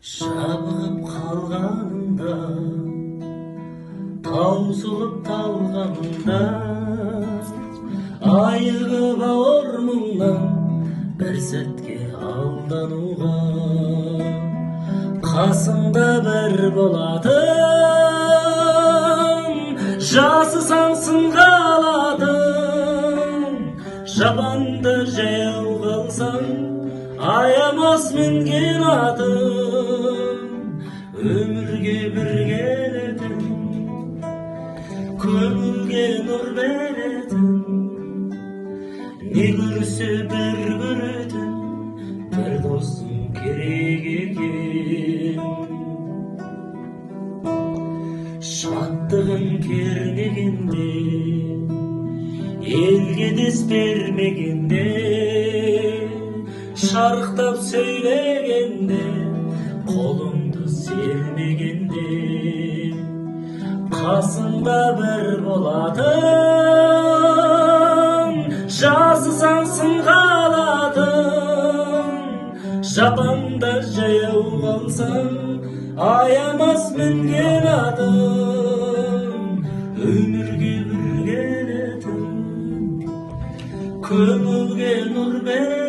Жабығып қалғаныңда, таусылып талғаныңда, айығы бауыр мұңнан бір сәтке алдануға, қасыңда бір болатын, жасысаң сынға алатын, жабанда жаяу қалсаң, аямас мінген атың, өмірге бір келетін, көңілге нұр беретін, не көрсе бір көретін, бір досың керек екен. Шаттығын кернегенде, елге дес бермегенде, шарықтап сөйлегенде, қолыңды сермегенде, қасыңда бір болатын, жасысаң сынға алатын, жапанда жаяу қалсаң, аямас мінген атың, өмірге бір келетін, көңілге нұр бер